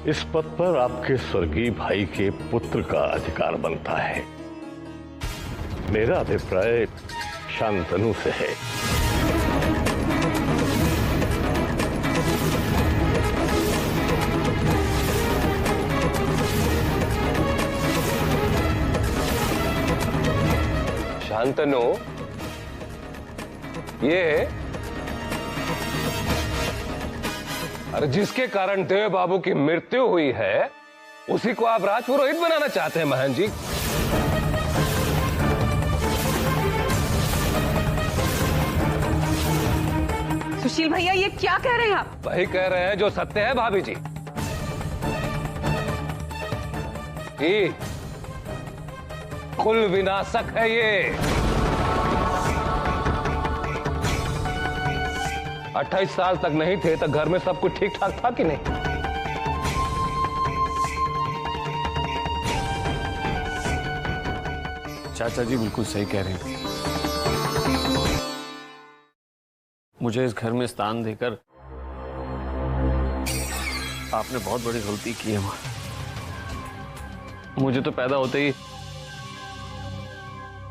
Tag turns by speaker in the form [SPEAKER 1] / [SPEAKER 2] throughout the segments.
[SPEAKER 1] इस पद पर आपके स्वर्गीय भाई के पुत्र का अधिकार बनता है। मेरा अभिप्राय शांतनु से है।
[SPEAKER 2] शांतनु, ये अरे जिसके कारण देव बाबू की मृत्यु हुई है उसी को आप राजपुरोहित बनाना चाहते हैं महन जी।
[SPEAKER 3] सुशील भैया, ये क्या कह रहे हैं आप?
[SPEAKER 2] वही कह रहे हैं जो सत्य है भाभी जी। ये कुल विनाशक है ये। 28 साल तक नहीं थे तो घर में सब कुछ ठीक ठाक था कि नहीं?
[SPEAKER 4] चाचा जी बिल्कुल सही कह रहे हैं। मुझे इस घर में स्थान देकर आपने बहुत बड़ी गलती की है मां। मुझे तो पैदा होते ही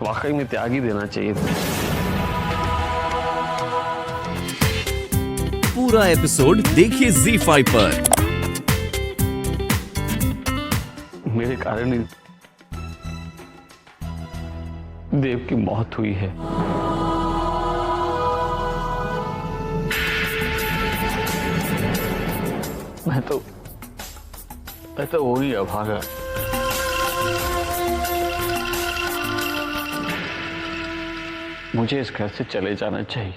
[SPEAKER 4] वाकई में त्याग ही देना चाहिए था।
[SPEAKER 5] पूरा एपिसोड देखिए ZEE5 पर।
[SPEAKER 4] मेरे कारण ही देव की मौत हुई है। मैं तो हो ही अभागा। मुझे इस घर से चले जाना चाहिए।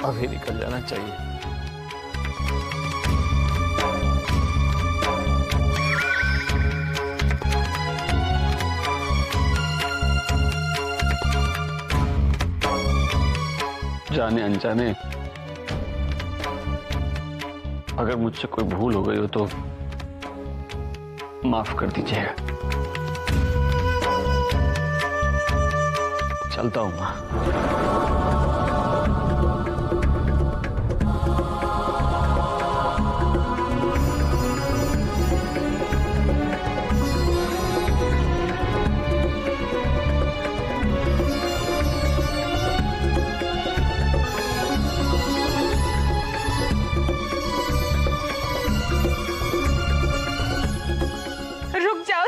[SPEAKER 4] अभी निकल जाना चाहिए। जाने अनजाने अगर मुझसे कोई भूल हो गई हो तो माफ कर दीजिएगा। चलता हूं मां।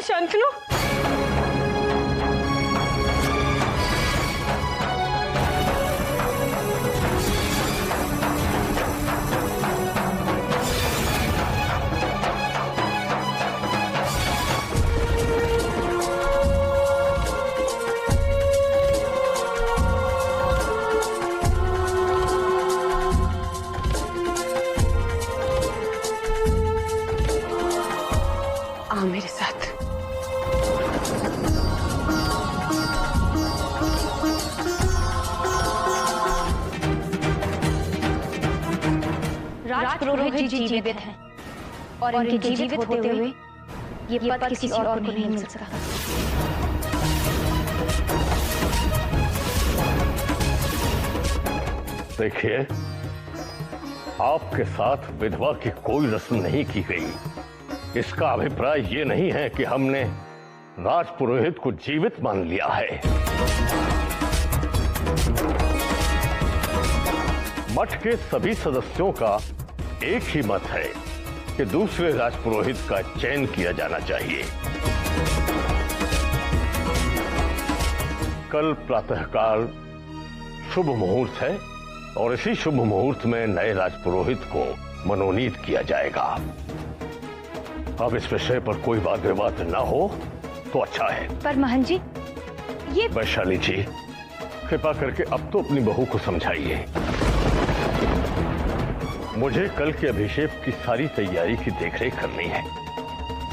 [SPEAKER 3] शांतनु, आओ मेरे साथ।
[SPEAKER 6] राजपुरोहित जी जीवित हैं और इनके जीवित होते हुए ये पद किसी और को नहीं मिल सकता।
[SPEAKER 1] देखिए, आपके साथ विधवा की कोई रस्म नहीं की गई। इसका अभिप्राय ये नहीं है कि हमने राजपुरोहित को जीवित मान लिया है। मठ के सभी सदस्यों का एक ही मत है कि दूसरे राजपुरोहित का चयन किया जाना चाहिए। कल प्रातःकाल शुभ मुहूर्त है और इसी शुभ मुहूर्त में नए राजपुरोहित को मनोनीत किया जाएगा। अब इस विषय पर कोई वाद विवाद न हो तो अच्छा है।
[SPEAKER 6] पर महन जी, ये
[SPEAKER 1] वैशाली जी, कृपा करके अब तो अपनी बहू को समझाइए। मुझे कल के अभिषेक की सारी तैयारी की देखरेख करनी है।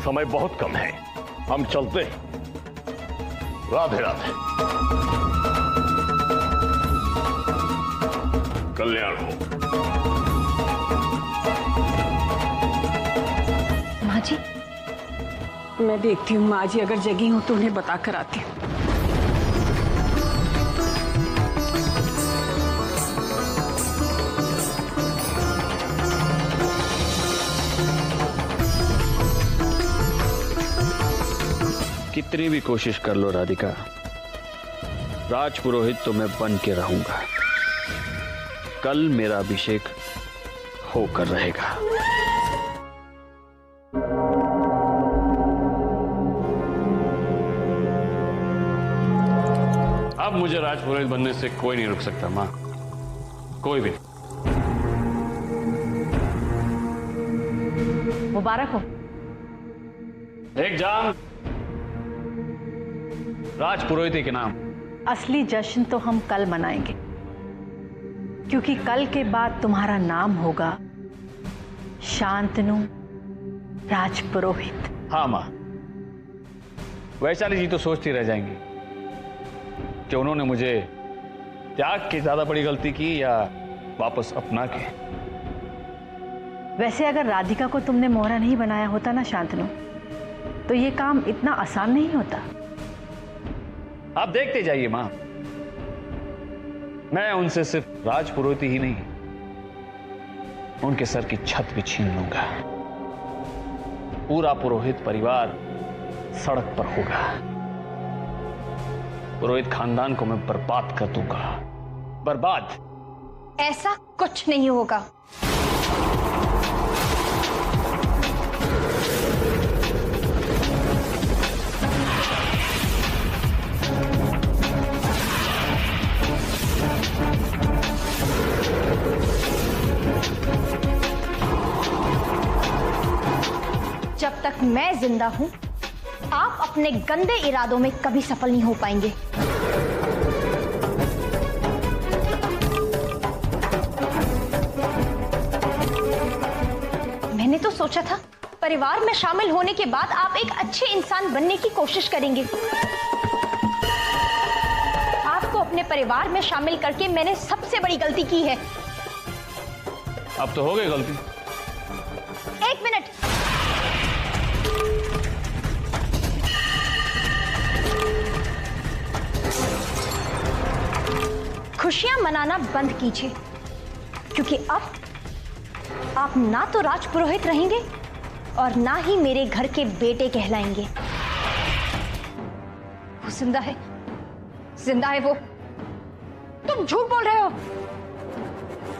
[SPEAKER 1] समय बहुत कम है, हम चलते हैं। राधे राधे। कल्याण हो।
[SPEAKER 6] माँ जी,
[SPEAKER 3] मैं देखती हूँ माँ जी अगर जगी हूँ तो उन्हें बता कर आती हूँ।
[SPEAKER 4] कितनी भी कोशिश कर लो राधिका, राजपुरोहित तो मैं बन के रहूंगा। कल मेरा अभिषेक होकर रहेगा। अब मुझे राजपुरोहित बनने से कोई नहीं रुक सकता मां, कोई भी।
[SPEAKER 6] मुबारक हो।
[SPEAKER 4] एक जाम राजपुरोहित के नाम।
[SPEAKER 7] असली जश्न तो हम कल मनाएंगे, क्योंकि कल के बाद तुम्हारा नाम होगा शांतनु राजपुरोहित।
[SPEAKER 4] हाँ मां, वैशाली जी तो सोचती रह जाएंगी कि उन्होंने मुझे त्याग की ज्यादा बड़ी गलती की या वापस अपना के।
[SPEAKER 7] वैसे अगर राधिका को तुमने मोहरा नहीं बनाया होता ना शांतनु, तो ये काम इतना आसान नहीं होता।
[SPEAKER 4] आप देखते जाइए मां, मैं उनसे सिर्फ राजपुरोहित ही नहीं, उनके सर की छत भी छीन लूंगा। पूरा पुरोहित परिवार सड़क पर होगा। पुरोहित खानदान को मैं बर्बाद कर दूंगा, बर्बाद।
[SPEAKER 6] ऐसा कुछ नहीं होगा। जब तक मैं जिंदा हूं, आप अपने गंदे इरादों में कभी सफल नहीं हो पाएंगे। मैंने तो सोचा था परिवार में शामिल होने के बाद आप एक अच्छे इंसान बनने की कोशिश करेंगे। आपको अपने परिवार में शामिल करके मैंने सबसे बड़ी गलती की है।
[SPEAKER 4] अब तो हो गई गलती।
[SPEAKER 6] एक मिनट। खुशियां मनाना बंद कीजिए, क्योंकि अब आप ना तो राजपुरोहित रहेंगे और ना ही मेरे घर के बेटे कहलाएंगे। वो जिंदा है, जिंदा है वो। तुम झूठ बोल रहे हो।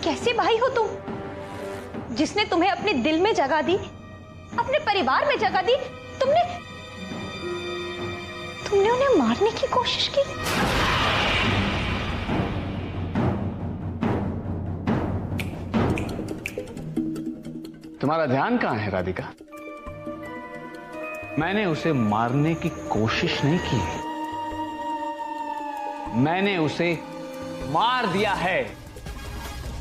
[SPEAKER 6] कैसे भाई हो तुम, जिसने तुम्हें अपने दिल में जगह दी, अपने परिवार में जगह दी? तुमने उन्हें मारने की कोशिश की।
[SPEAKER 4] तुम्हारा ध्यान कहां है राधिका? मैंने उसे मारने की कोशिश नहीं की, मैंने उसे मार दिया है।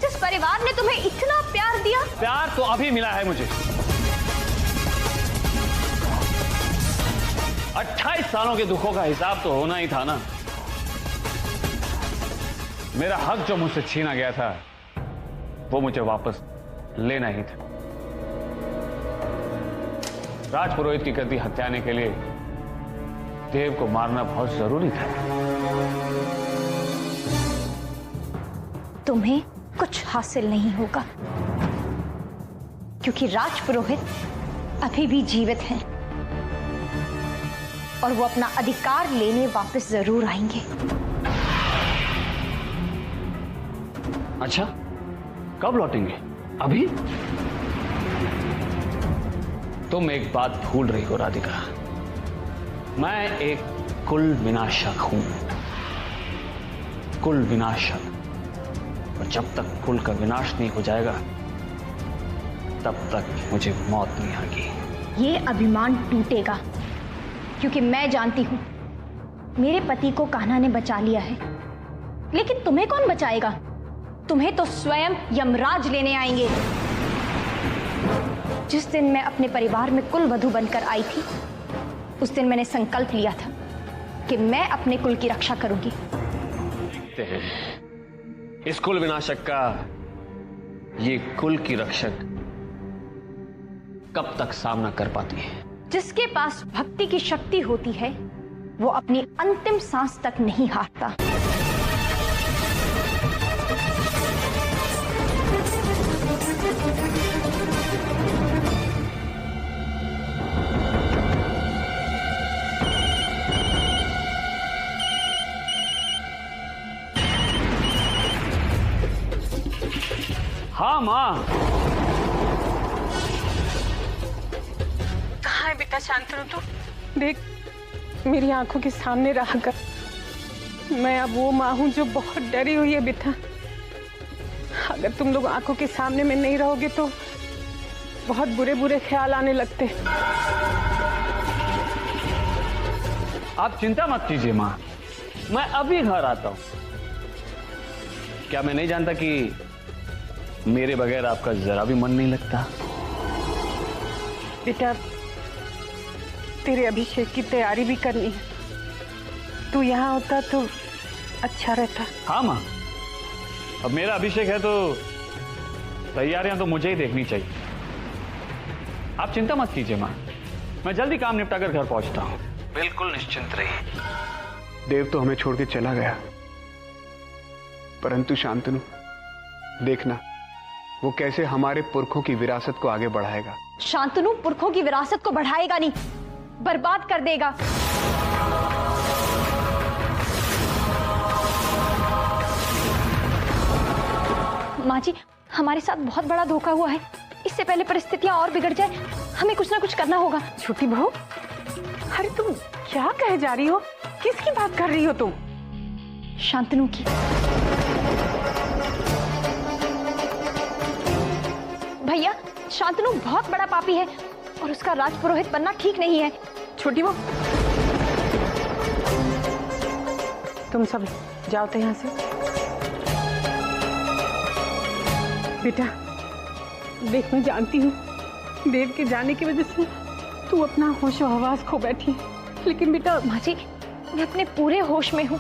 [SPEAKER 6] जिस परिवार ने तुम्हें इतना प्यार दिया।
[SPEAKER 4] प्यार तो अभी मिला है मुझे। 28 सालों के दुखों का हिसाब तो होना ही था ना। मेरा हक जो मुझसे छीना गया था, वो मुझे वापस लेना ही था। राजपुरोहित की गद्दी हत्याने के लिए देव को मारना बहुत जरूरी था।
[SPEAKER 6] तुम्हें कुछ हासिल नहीं होगा, क्योंकि राजपुरोहित अभी भी जीवित हैं और वो अपना अधिकार लेने वापस जरूर आएंगे।
[SPEAKER 4] अच्छा, कब लौटेंगे? अभी? तुम एक बात भूल रही हो राधिका, मैं एक कुल विनाशक हूं, कुल विनाशक। और जब तक कुल का विनाश नहीं हो जाएगा, तब तक मुझे मौत नहीं आएगी।
[SPEAKER 6] ये अभिमान टूटेगा, क्योंकि मैं जानती हूं मेरे पति को कान्हा ने बचा लिया है। लेकिन तुम्हें कौन बचाएगा? तुम्हें तो स्वयं यमराज लेने आएंगे। जिस दिन मैं अपने परिवार में कुल वधू बनकर आई थी, उस दिन मैंने संकल्प लिया था कि मैं अपने कुल की रक्षा करूंगी।
[SPEAKER 4] देखते हैं इस कुल विनाशक का ये कुल की रक्षक कब तक सामना कर पाती है।
[SPEAKER 6] जिसके पास भक्ति की शक्ति होती है वो अपनी अंतिम सांस तक नहीं हारता।
[SPEAKER 4] हाँ माँ।
[SPEAKER 3] कहाँ है बेटा शांतनु तू? देख, मेरी आंखों के सामने रहा कर। मैं अब वो माँ हूं जो बहुत डरी हुई है बेटा। अगर तुम लोग आंखों के सामने में नहीं रहोगे तो बहुत बुरे बुरे ख्याल आने लगते।
[SPEAKER 4] आप चिंता मत कीजिए माँ, मैं अभी घर आता हूँ। क्या मैं नहीं जानता कि मेरे बगैर आपका जरा भी मन नहीं लगता?
[SPEAKER 3] बेटा, तेरे अभिषेक की तैयारी भी करनी है। तू यहाँ होता तो अच्छा रहता।
[SPEAKER 4] हाँ माँ, अब मेरा अभिषेक है तो तैयारियां तो मुझे ही देखनी चाहिए। आप चिंता मत कीजिए माँ, मैं जल्दी काम निपटाकर घर पहुंचता हूँ। बिल्कुल निश्चिंत रहिए।
[SPEAKER 8] देव तो हमें छोड़ के चला गया, परंतु शांतनु देखना वो कैसे हमारे पुरखों की विरासत को आगे बढ़ाएगा।
[SPEAKER 6] शांतनु पुरखों की विरासत को बढ़ाएगा नहीं, बर्बाद कर देगा। माँ जी, हमारे साथ बहुत बड़ा धोखा हुआ है। इससे पहले परिस्थितियां और बिगड़ जाए, हमें कुछ ना कुछ करना होगा।
[SPEAKER 3] छोटी बहू, अरे तुम क्या कहे जा रही हो? किसकी बात कर रही हो तुम?
[SPEAKER 6] शांतनु की। भैया, शांतनु बहुत बड़ा पापी है और उसका राजपुरोहित बनना ठीक नहीं है।
[SPEAKER 3] छोटी बहू, तुम सब जाओ तो यहाँ से। बेटा देख, मैं जानती हूँ देव के जाने की वजह से तू अपना होशो हवास खो बैठी, लेकिन बेटा।
[SPEAKER 6] माँ जी, मैं अपने पूरे होश में हूँ।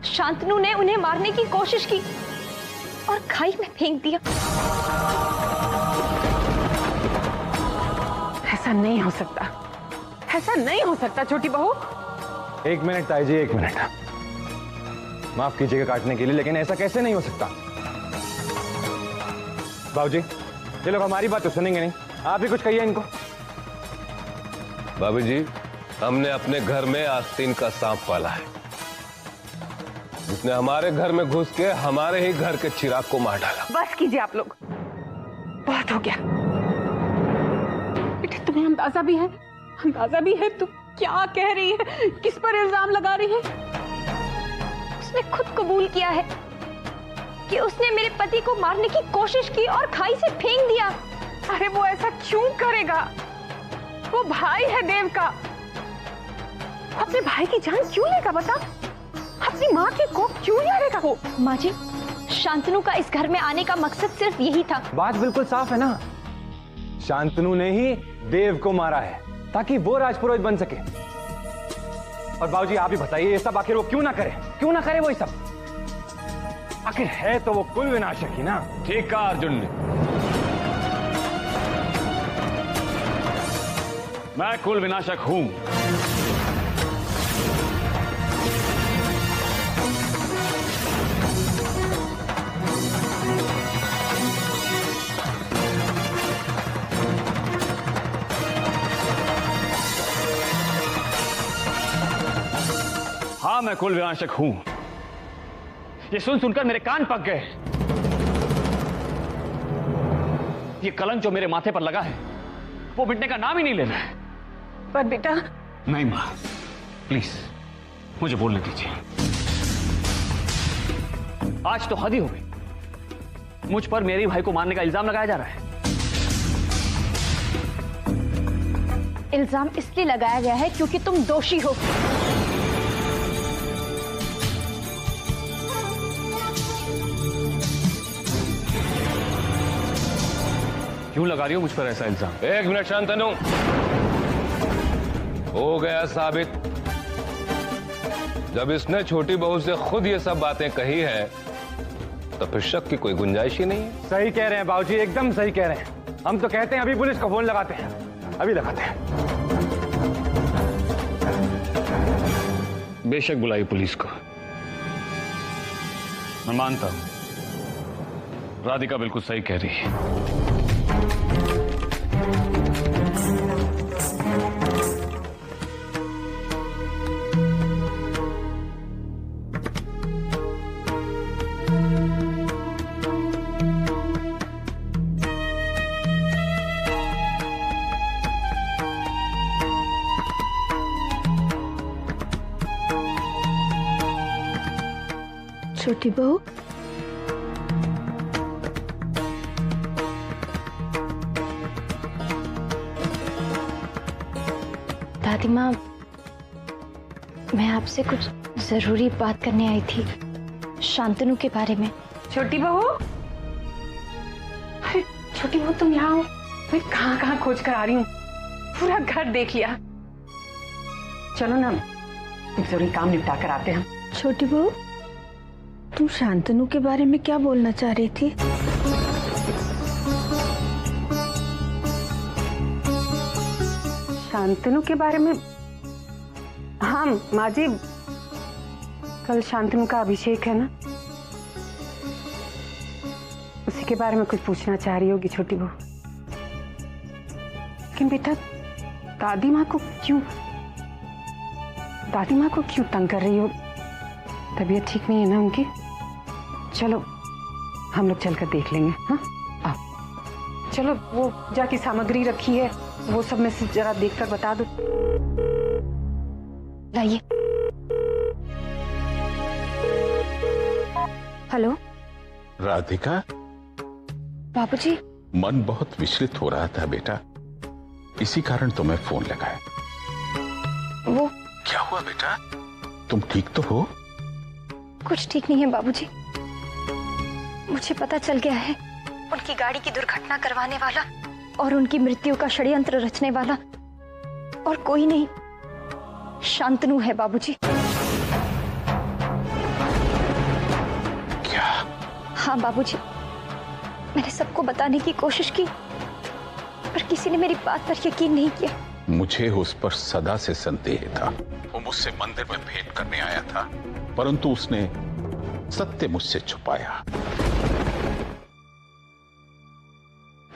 [SPEAKER 6] शांतनु ने उन्हें मारने की कोशिश की और खाई में फेंक दिया।
[SPEAKER 3] ऐसा नहीं हो सकता, ऐसा नहीं हो सकता छोटी बहू।
[SPEAKER 2] एक मिनट ताई जी, एक मिनट। माफ कीजिएगा काटने के लिए, लेकिन ऐसा कैसे नहीं हो सकता? बाबूजी, ये लोग हमारी बात तो सुनेंगे नहीं, आप ही कुछ कहिए इनको। बाबूजी, हमने अपने घर में आस्तीन का सांप पाला है, जिसने हमारे घर में घुस के हमारे ही घर के चिराग को मार डाला।
[SPEAKER 3] बस कीजिए आप लोग, बहुत हो गया। बेटा तुम्हें अंदाजा भी है तू क्या कह रही है, किस पर इल्जाम लगा रही है?
[SPEAKER 6] उसने खुद कबूल किया है कि उसने मेरे पति को मारने की कोशिश की और खाई से फेंक दिया।
[SPEAKER 3] अरे वो ऐसा क्यों करेगा? वो भाई है देव का, अपने भाई की जान क्यों लेगा? बता, अपनी माँ की कोख क्यों मारेगा वो?
[SPEAKER 6] माँ जी, शांतनु का इस घर में आने का मकसद सिर्फ यही था।
[SPEAKER 2] बात बिल्कुल साफ है ना, शांतनु ने ही देव को मारा है ताकि वो राजपुरोहित बन सके। और बाबूजी आप ही बताइए, ये सब आखिर वो क्यों ना करे वो ये सब? आखिर है तो वो कुल विनाशक ही ना।
[SPEAKER 1] ठीक कहा अर्जुन ने,
[SPEAKER 4] मैं कुल विनाशक हूं। हाँ, मैं कुल विनाशक हूं। ये सुनकर मेरे कान पक गए। ये कलंक जो मेरे माथे पर लगा है वो मिटने का नाम ही नहीं लेना है।
[SPEAKER 3] पर बेटा।
[SPEAKER 4] नहीं मां, प्लीज मुझे बोलने दीजिए। आज तो हद ही हो गई। मुझ पर मेरे भाई को मारने का इल्जाम लगाया जा रहा है।
[SPEAKER 6] इल्जाम इसलिए लगाया गया है क्योंकि तुम दोषी हो।
[SPEAKER 4] क्यों लगा रही हो मुझ पर ऐसा इल्जाम?
[SPEAKER 2] एक मिनट शांतनु, हो गया साबित। जब इसने छोटी बहू से खुद ये सब बातें कही है तो फिर शक की कोई गुंजाइश ही नहीं है।
[SPEAKER 9] सही कह रहे हैं बाबूजी, एकदम सही कह रहे हैं। हम तो कहते हैं अभी पुलिस को फोन लगाते हैं।
[SPEAKER 2] अभी लगाते हैं।
[SPEAKER 4] बेशक बुलाई पुलिस को। मैं मानता हूं राधिका बिल्कुल सही कह रही है।
[SPEAKER 6] छोटी बहू, दादी माँ, मैं आपसे कुछ जरूरी बात करने आई थी, शांतनु के बारे में।
[SPEAKER 3] छोटी बहू, अरे छोटी बहू तुम यहाँ हो? मैं कहाँ कहाँ खोज कर आ रही हूँ, पूरा घर देख लिया। चलो ना, एक जरूरी काम निपटा कर आते हैं हम।
[SPEAKER 6] छोटी बहू, तुम शांतनु के बारे में क्या बोलना चाह रही थी?
[SPEAKER 3] शांतनु के बारे में? हाँ माँ जी, कल शांतनु का अभिषेक है ना, उसी के बारे में कुछ पूछना चाह रही होगी छोटी बहू। लेकिन बेटा, दादी माँ को क्यों तंग कर रही हो? तबीयत ठीक नहीं है ना उनकी? चलो हम लोग चलकर देख लेंगे। हाँ आओ, चलो वो पूजा की सामग्री रखी है, वो सब में से जरा देखकर बता दो।
[SPEAKER 6] लाइए। हेलो
[SPEAKER 9] राधिका,
[SPEAKER 6] बाबूजी।
[SPEAKER 9] मन बहुत विचलित हो रहा था बेटा, इसी कारण तुम्हें फोन लगाया।
[SPEAKER 6] वो
[SPEAKER 9] क्या हुआ बेटा, तुम ठीक तो हो?
[SPEAKER 6] कुछ ठीक नहीं है बाबूजी, मुझे पता चल गया है उनकी गाड़ी की दुर्घटना करवाने वाला और उनकी मृत्यु का षड्यंत्र रचने वाला और कोई नहीं, शांतनु है बाबूजी।
[SPEAKER 9] क्या?
[SPEAKER 6] हाँ बाबूजी, मैंने सबको बताने की कोशिश की पर किसी ने मेरी बात पर यकीन नहीं किया।
[SPEAKER 9] मुझे उस पर सदा से संदेह था। वो मुझसे मंदिर में भेंट करने आया था, परंतु उसने सत्य मुझसे छुपाया।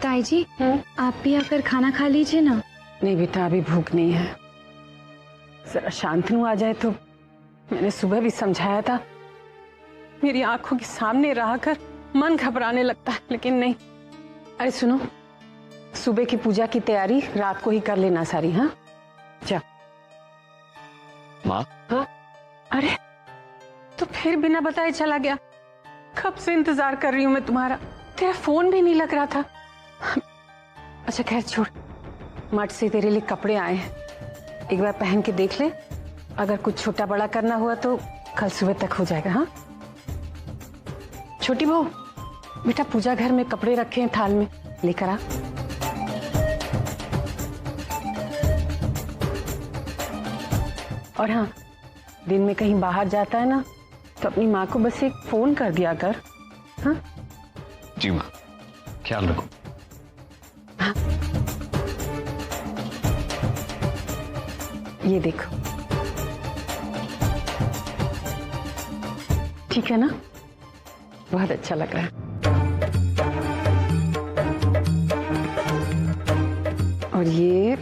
[SPEAKER 6] ताई जी, आप भी आकर खाना खा लीजिए ना।
[SPEAKER 3] नहीं बेटा, अभी भूख नहीं है, जरा शांतनु आ जाए तो। मैंने सुबह भी समझाया था, मेरी आंखों के सामने रहकर मन घबराने लगता है, लेकिन नहीं। अरे सुनो, सुबह की पूजा की तैयारी रात को ही कर लेना सारी। हाँ जा।
[SPEAKER 4] माँ?
[SPEAKER 3] हाँ? अरे तो फिर बिना बताए चला गया। कब से इंतजार कर रही हूँ मैं तुम्हारा, तेरा फोन भी नहीं लग रहा था। अच्छा खैर छोड़, मठ से तेरे लिए कपड़े आए हैं, एक बार पहन के देख ले, अगर कुछ छोटा बड़ा करना हुआ तो कल सुबह तक हो जाएगा। हाँ छोटी बहू, बेटा पूजा घर में कपड़े रखे हैं थाल में, लेकर आ। और हाँ, दिन में कहीं बाहर जाता है ना तो अपनी माँ को बस एक फोन कर दिया कर। हाँ
[SPEAKER 4] जी माँ, ख्याल रखो।
[SPEAKER 3] हाँ। ये देखो, ठीक है ना? बहुत अच्छा लग रहा है। और ये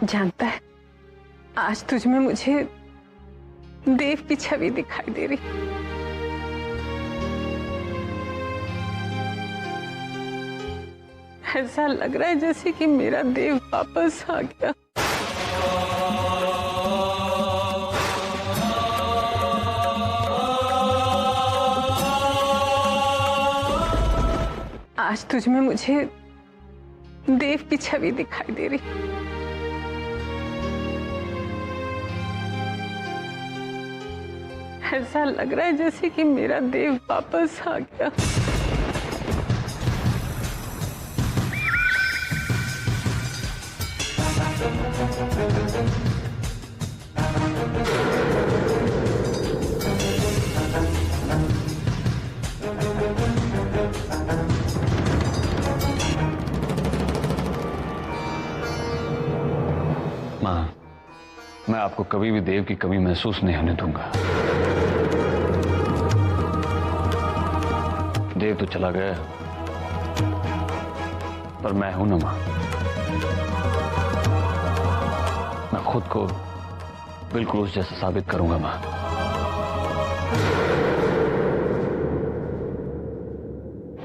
[SPEAKER 3] जानता है, आज तुझ में मुझे देव की छवि दिखाई दे रही। ऐसा लग रहा है जैसे कि मेरा देव वापस आ गया। आज तुझ में मुझे देव की छवि दिखाई दे रही। ऐसा लग रहा है जैसे कि मेरा देव वापस आ गया।
[SPEAKER 4] माँ, मैं आपको कभी भी देव की कमी महसूस नहीं होने दूंगा। देव तो चला गया, पर मैं हूं ना माँ। मैं खुद को बिल्कुल उस जैसा साबित करूंगा माँ।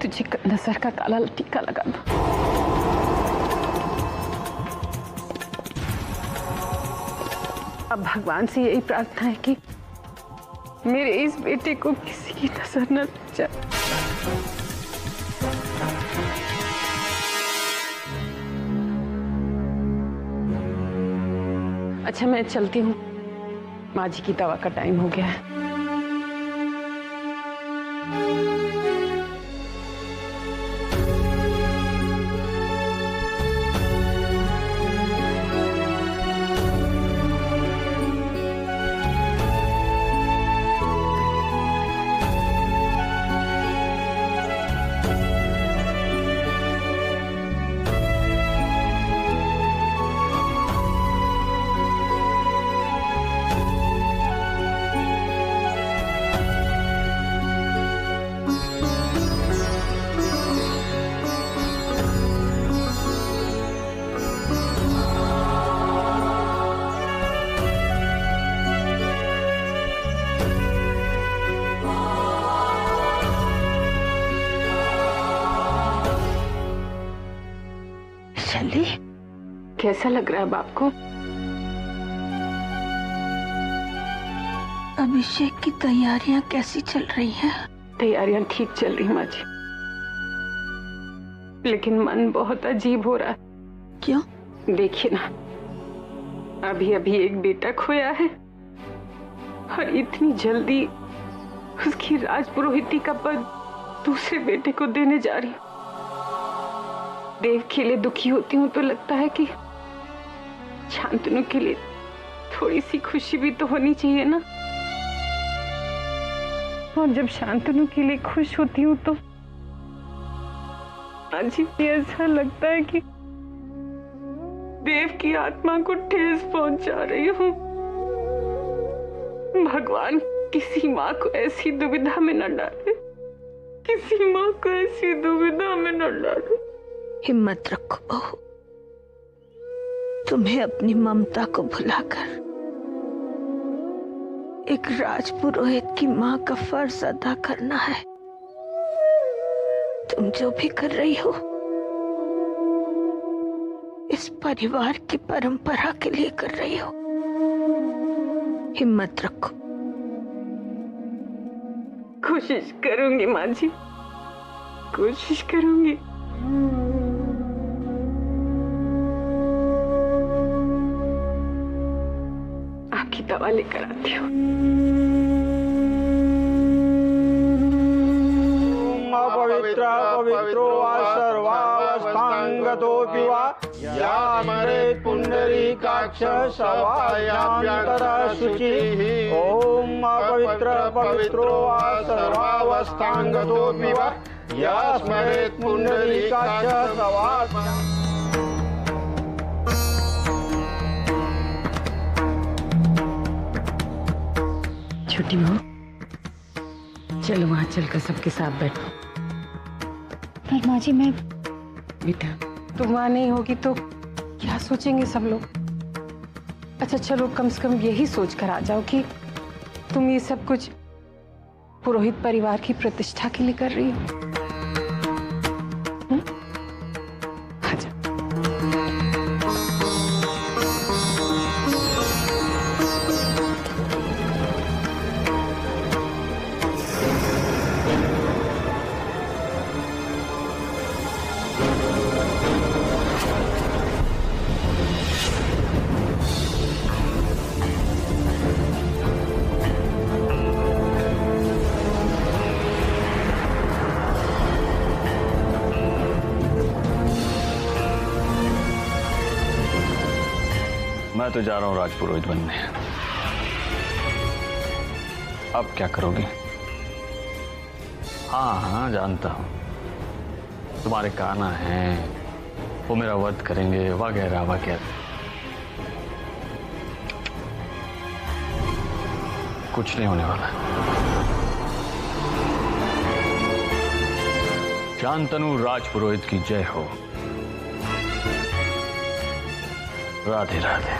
[SPEAKER 3] तुझे नजर का काला टीका लगा दो। अब भगवान से यही प्रार्थना है कि मेरे इस बेटे को किसी की नजर न लग जाए। अच्छा, मैं चलती हूँ, माँ जी की दवा का टाइम हो गया है। चली, कैसा लग रहा है बाप को?
[SPEAKER 6] अभिषेक की तैयारियां कैसी चल रही हैं?
[SPEAKER 3] तैयारियां ठीक चल रही माँ जी, लेकिन मन बहुत अजीब हो रहा है।
[SPEAKER 6] क्यों?
[SPEAKER 3] देखिए ना, अभी अभी एक बेटा खोया है और इतनी जल्दी उसकी राजपुरोहिती का पद दूसरे बेटे को देने जा रही हूँ। देव के लिए दुखी होती हूँ तो लगता है कि शांतनु के लिए थोड़ी सी खुशी भी तो होनी चाहिए ना। और जब शांतनु के लिए खुश होती हूँ तो अजीब ऐसा लगता है कि देव की आत्मा को ठेस पहुंचा रही हूँ। भगवान किसी माँ को ऐसी दुविधा में न डाले, किसी माँ को ऐसी दुविधा में न डाले।
[SPEAKER 6] हिम्मत रखो बहू, तुम्हें अपनी ममता को भुलाकर एक राजपुरोहित की माँ का फर्ज अदा करना है। तुम जो भी कर रही हो इस परिवार की परंपरा के लिए कर रही हो। हिम्मत रखो।
[SPEAKER 3] कोशिश करूंगी माँ जी, कोशिश करूंगी। आपकी दवा लेकर आती हूँ।
[SPEAKER 10] पवित्र पवित्रो वा सर्वावस्थांगतोऽपि वा या स्मरेत् पुंडरीकाक्ष सवायाभ्यन्तरः शुचिः। ओम पवित्र पवित्रो वा सर्वावस्थांगतोऽपि वा या स्मरेत् पुंडरीकाक्ष सवायाभ्यन्तरः।
[SPEAKER 3] छोटी बहू, चलो वहां चलकर सबके साथ बैठो।
[SPEAKER 6] पर माँ जी, मैं
[SPEAKER 3] बेटा, तुम वहां नहीं होगी तो क्या सोचेंगे सब लोग? अच्छा चलो, कम से कम यही सोच कर आ जाओ कि तुम ये सब कुछ पुरोहित परिवार की प्रतिष्ठा के लिए कर रही हो। आजा।
[SPEAKER 4] मैं तो जा रहा हूं राजपुरोहित बनने। अब क्या करोगे? हाँ हाँ जानता हूं, तुम्हारे काना हैं, वो मेरा वध करेंगे वगैरह वगैरह। कुछ नहीं होने वाला। शांतनु राजपुरोहित की जय हो। राधे राधे।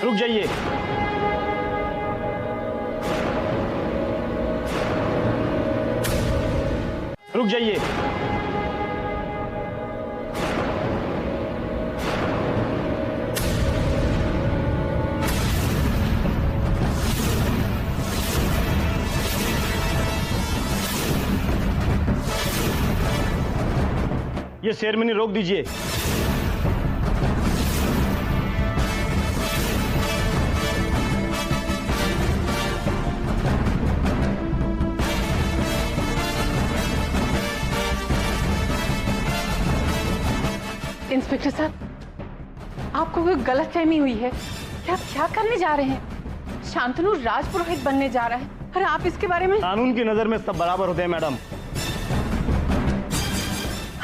[SPEAKER 10] रुक जाइए। रुक जाइए। ये सेरेमनी रोक दीजिए।
[SPEAKER 3] इंस्पेक्टर साहब, आपको कोई गलतफहमी हुई है कि आप क्या करने जा रहे हैं? शांतनु राजपुरोहित बनने जा रहा है और आप इसके बारे में।
[SPEAKER 10] कानून की नजर में सब बराबर होते हैं मैडम।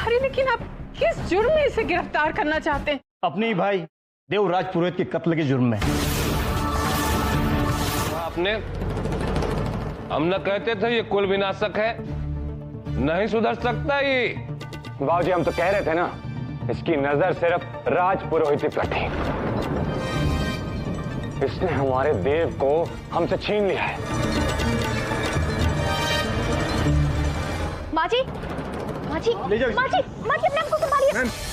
[SPEAKER 3] अरे लेकिन आप किस जुर्म में इसे गिरफ्तार करना चाहते हैं?
[SPEAKER 10] अपने ही भाई देव राजपुरोहित के कत्ल के जुर्म में।
[SPEAKER 11] आपने हम न कहते थे ये कुल विनाशक है, नहीं सुधर सकता ये।
[SPEAKER 2] बाबूजी हम तो कह रहे थे ना, इसकी नजर सिर्फ राजपुरोहित पर थी। इसने हमारे देव को हमसे छीन लिया है।
[SPEAKER 6] माँ जी, माँ जी, माँ जी, माँ जी, अपने आप को संभालिए।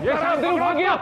[SPEAKER 11] ये शांतनु भाग गया।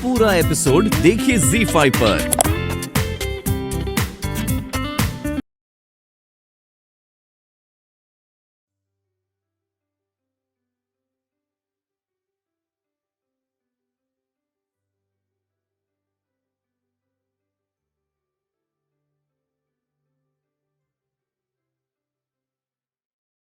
[SPEAKER 5] पूरा एपिसोड देखिए ZEE5 पर।